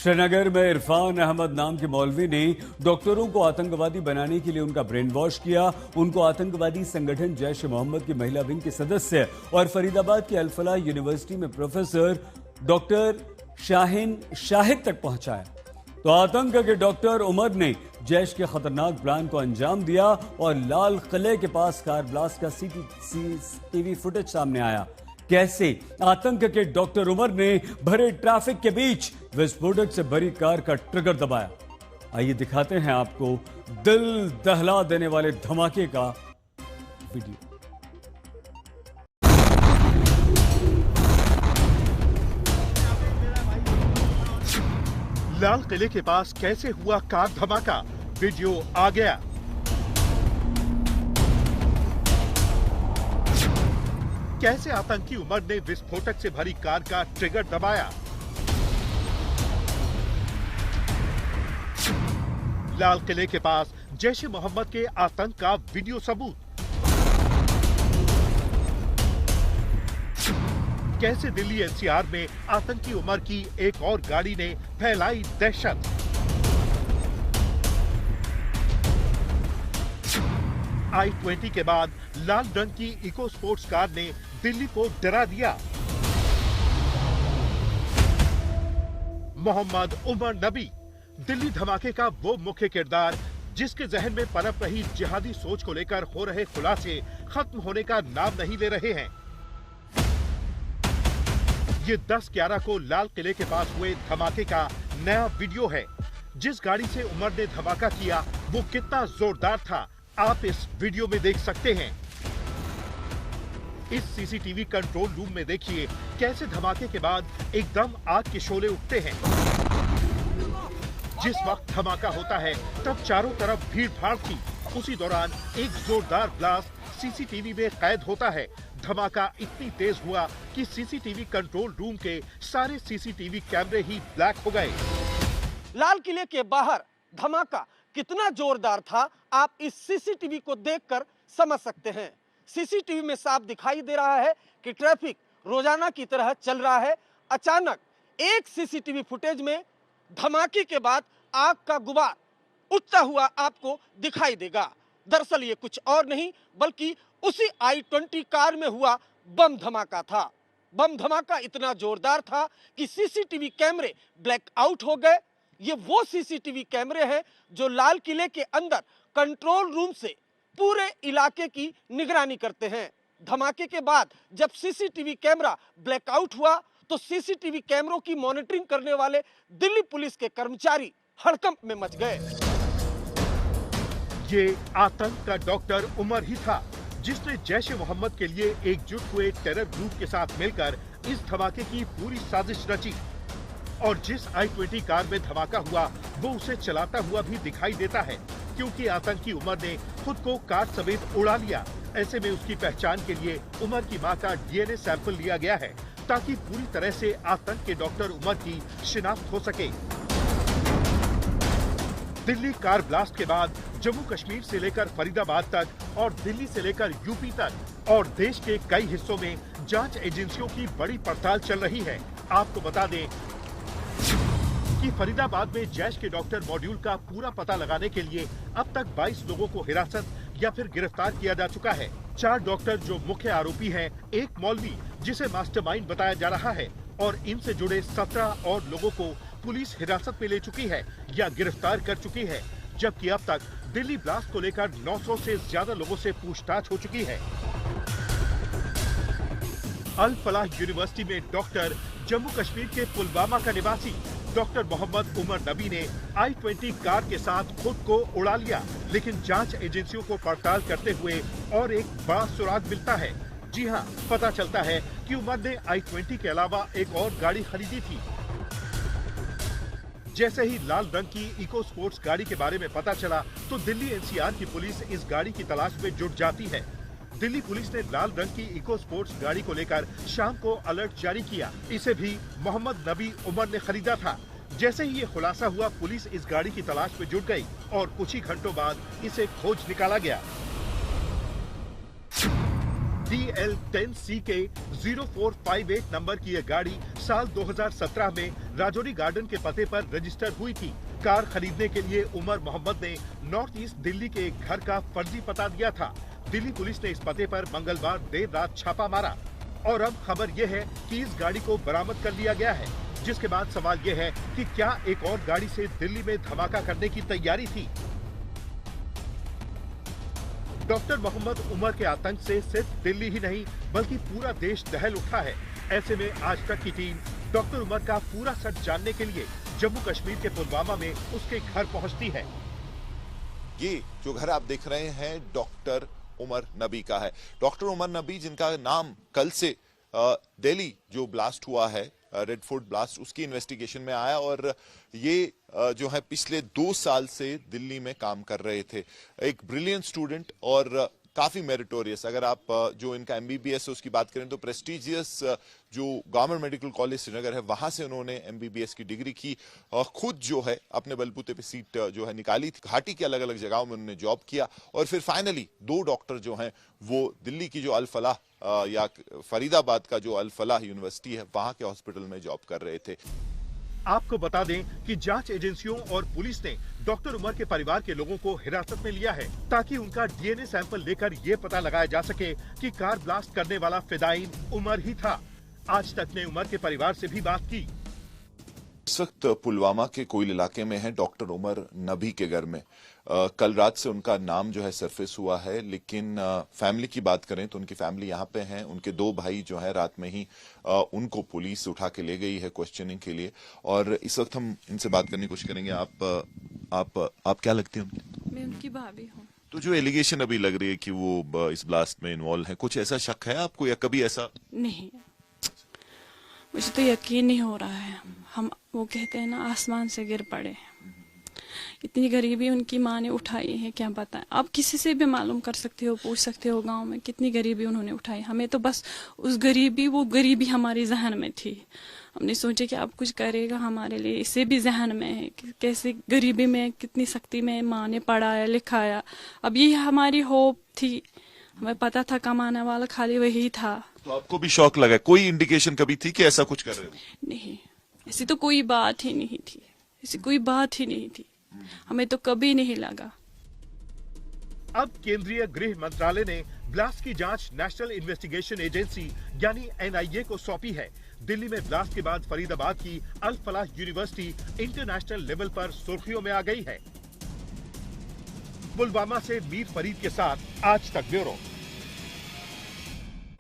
श्रीनगर में इरफान अहमद नाम के मौलवी ने डॉक्टरों को आतंकवादी बनाने के लिए उनका ब्रेन वॉश किया। उनको आतंकवादी संगठन जैश ए मोहम्मद की महिला विंग के सदस्य और फरीदाबाद की अल-फलाह यूनिवर्सिटी में प्रोफेसर डॉक्टर शाहिन शाहिद तक पहुंचाया। तो आतंक के डॉक्टर उमर ने जैश के खतरनाक प्लान को अंजाम दिया और लाल किले के पास कार ब्लास्ट का सीसीटीवी फुटेज सामने आया। कैसे आतंक के डॉक्टर उमर ने भरे ट्रैफिक के बीच विस्फोटक से भरी कार का ट्रिगर दबाया। आइए दिखाते हैं आपको दिल दहला देने वाले धमाके का वीडियो। लाल किले के पास कैसे हुआ कार धमाका, वीडियो आ गया। कैसे आतंकी उमर ने विस्फोटक से भरी कार का ट्रिगर दबाया। लाल किले के पास जैश ए मोहम्मद के आतंक का वीडियो सबूत। कैसे दिल्ली एनसीआर में आतंकी उमर की एक और गाड़ी ने फैलाई दहशत। I-20 के बाद लाल रंग की इको स्पोर्ट्स कार ने दिल्ली को डरा दिया। मोहम्मद उमर नबी, दिल्ली धमाके का वो मुख्य किरदार जिसके जहन में पनप रही जिहादी सोच को लेकर हो रहे खुलासे खत्म होने का नाम नहीं ले रहे हैं। ये 10/11 को लाल किले के पास हुए धमाके का नया वीडियो है। जिस गाड़ी से उमर ने धमाका किया वो कितना जोरदार था, आप इस वीडियो में देख सकते हैं। इस सीसीटीवी कंट्रोल रूम में देखिए कैसे धमाके के बाद एकदम आग के शोले उठते हैं। जिस वक्त धमाका होता है तब चारों तरफ भीड़ भाड़ थी। उसी दौरान एक जोरदार ब्लास्ट सीसीटीवी में कैद होता है। धमाका इतनी तेज हुआ कि सीसीटीवी कंट्रोल रूम के सारे सीसीटीवी कैमरे ही ब्लैक हो गए। लाल किले के बाहर धमाका कितना जोरदार था, आप इस सीसीटीवी को देखकर समझ सकते हैं। सीसीटीवी में साफ दिखाई दे रहा है कि ट्रैफिक रोजाना की तरह चल रहा है। अचानक एक सीसीटीवी फुटेज में धमाके के बाद आग का गुबार उठता हुआ आपको दिखाई देगा। दरअसल ये कुछ और नहीं बल्कि उसी I-20 कार में हुआ बम धमाका था। बम धमाका इतना जोरदार था कि सीसीटीवी कैमरे ब्लैक आउट हो गए। ये वो सीसीटीवी कैमरे हैं जो लाल किले के अंदर कंट्रोल रूम से पूरे इलाके की निगरानी करते हैं। धमाके के बाद जब सीसीटीवी कैमरा ब्लैकआउट हुआ तो सीसीटीवी कैमरों की मॉनिटरिंग करने वाले दिल्ली पुलिस के कर्मचारी हड़कंप में मच गए। ये आतंक का डॉक्टर उमर ही था जिसने जैश ए मोहम्मद के लिए एकजुट हुए टेरर ग्रुप के साथ मिलकर इस धमाके की पूरी साजिश रची। और जिस I-20 कार में धमाका हुआ वो उसे चलाता हुआ भी दिखाई देता है, क्योंकि आतंकी उमर ने खुद को कार समेत उड़ा लिया। ऐसे में उसकी पहचान के लिए उमर की मां का DNA सैंपल लिया गया है ताकि पूरी तरह से आतंक के डॉक्टर उमर की शिनाख्त हो सके। दिल्ली कार ब्लास्ट के बाद जम्मू कश्मीर से लेकर फरीदाबाद तक और दिल्ली से लेकर यूपी तक और देश के कई हिस्सों में जांच एजेंसियों की बड़ी पड़ताल चल रही है। आपको बता दें कि फरीदाबाद में जैश के डॉक्टर मॉड्यूल का पूरा पता लगाने के लिए अब तक 22 लोगों को हिरासत या फिर गिरफ्तार किया जा चुका है। 4 डॉक्टर जो मुख्य आरोपी हैं, एक मौलवी जिसे मास्टरमाइंड बताया जा रहा है और इनसे जुड़े 17 और लोगों को पुलिस हिरासत में ले चुकी है या गिरफ्तार कर चुकी है। जबकि अब तक दिल्ली ब्लास्ट को लेकर 900 से ज्यादा लोगों से पूछताछ हो चुकी है। अल-फलाह यूनिवर्सिटी में डॉक्टर, जम्मू कश्मीर के पुलवामा का निवासी डॉक्टर मोहम्मद उमर नबी ने I-20 कार के साथ खुद को उड़ा लिया, लेकिन जांच एजेंसियों को पड़ताल करते हुए और एक बड़ा सुराग मिलता है। जी हां, पता चलता है कि उमर ने I-20 के अलावा एक और गाड़ी खरीदी थी। जैसे ही लाल रंग की इको स्पोर्ट्स गाड़ी के बारे में पता चला तो दिल्ली एनसीआर की पुलिस इस गाड़ी की तलाश में जुट जाती है। दिल्ली पुलिस ने लाल रंग की इको स्पोर्ट्स गाड़ी को लेकर शाम को अलर्ट जारी किया। इसे भी मोहम्मद नबी उमर ने खरीदा था। जैसे ही ये खुलासा हुआ पुलिस इस गाड़ी की तलाश में जुट गई और कुछ ही घंटों बाद इसे खोज निकाला गया। DL10C के 0458 नंबर की यह गाड़ी साल 2017 में राजौरी गार्डन के पते पर रजिस्टर हुई थी। कार खरीदने के लिए उमर मोहम्मद ने नॉर्थ ईस्ट दिल्ली के एक घर का फर्जी पता दिया था। दिल्ली पुलिस ने इस पते पर मंगलवार देर रात छापा मारा और अब खबर यह है कि इस गाड़ी को बरामद कर लिया गया है, जिसके बाद सवाल यह है कि क्या एक और गाड़ी से दिल्ली में धमाका करने की तैयारी थी। डॉक्टर मोहम्मद उमर के आतंक से सिर्फ दिल्ली ही नहीं बल्कि पूरा देश दहल उठा है। ऐसे में आज तक की टीम डॉक्टर उमर का पूरा सच जानने के लिए जम्मू कश्मीर के पुलवामा में उसके घर पहुंचती है। ये जो घर आप देख रहे हैं डॉक्टर उमर नबी का है। डॉक्टर उमर नबी जिनका नाम कल से दिल्ली जो ब्लास्ट हुआ है, रेड फोर्ट ब्लास्ट, उसकी इन्वेस्टिगेशन में आया और ये जो है पिछले 2 साल से दिल्ली में काम कर रहे थे। एक ब्रिलियंट स्टूडेंट और काफी मेरिटोरियस। अगर आप जो इनका एमबीबीएस है उसकी बात करें तो प्रेस्टिजियस जो गवर्नमेंट मेडिकल कॉलेज श्रीनगर है वहां से उन्होंने एमबीबीएस की डिग्री की। खुद जो है अपने बलबूते पे सीट जो है निकाली थी। घाटी के अलग अलग जगहों में उन्होंने जॉब किया और फिर फाइनली 2 डॉक्टर जो हैं वो दिल्ली की जो अल फलाह या फरीदाबाद का जो अल फलाह यूनिवर्सिटी है वहां के हॉस्पिटल में जॉब कर रहे थे। आपको बता दें कि जांच एजेंसियों और पुलिस ने डॉक्टर उमर के परिवार के लोगों को हिरासत में लिया है ताकि उनका डीएनए सैंपल लेकर ये पता लगाया जा सके कि कार ब्लास्ट करने वाला फिदायीन उमर ही था। आज तक ने उमर के परिवार से भी बात की। इस वक्त पुलवामा के कोयल इलाके में है डॉक्टर उमर नबी के घर में। कल रात से उनका नाम जो है सरफेस हुआ है, लेकिन फैमिली की बात करें तो उनकी फैमिली यहाँ पे हैं। उनके 2 भाई जो है रात में ही उनको पुलिस उठा के ले गई है क्वेश्चनिंग के लिए और इस वक्त हम इनसे बात करने की कोशिश करेंगे। आप क्या लगती हैं? मैं उनकी भाभी हूँ। तो जो एलिगेशन अभी लग रही है कि वो इस ब्लास्ट में इन्वॉल्व है, कुछ ऐसा शक है आपको या कभी ऐसा? नहीं, मुझे तो यकीन नहीं हो रहा है। हम वो कहते हैं ना आसमान से गिर पड़े। इतनी गरीबी उनकी माँ ने उठाई है, क्या बताएं। आप किसी से भी मालूम कर सकते हो, पूछ सकते हो गांव में कितनी गरीबी उन्होंने उठाई। हमें तो बस वो गरीबी हमारे जहन में थी। हमने सोचा कि अब कुछ करेगा हमारे लिए, इसे भी जहन में है कि कैसे गरीबी में कितनी सख्ती में माँ ने पढ़ाया लिखाया। अब ये हमारी होप थी। हमें पता था कमाने वाला खाली वही था। तो आपको भी शौक लगा? कोई इंडिकेशन कभी थी कि ऐसा कुछ कर रहे हो? नहीं, ऐसी तो कोई बात ही नहीं थी। ऐसी कोई बात ही नहीं थी। हमें तो कभी नहीं लगा। अब केंद्रीय गृह मंत्रालय ने ब्लास्ट की जांच नेशनल इन्वेस्टिगेशन एजेंसी यानी एनआईए को सौंपी है। दिल्ली में ब्लास्ट के बाद फरीदाबाद की अल फलाह यूनिवर्सिटी इंटरनेशनल लेवल पर सुर्खियों में आ गई है। पुलवामा से मीर फरीद के साथ आज तक ब्यूरो।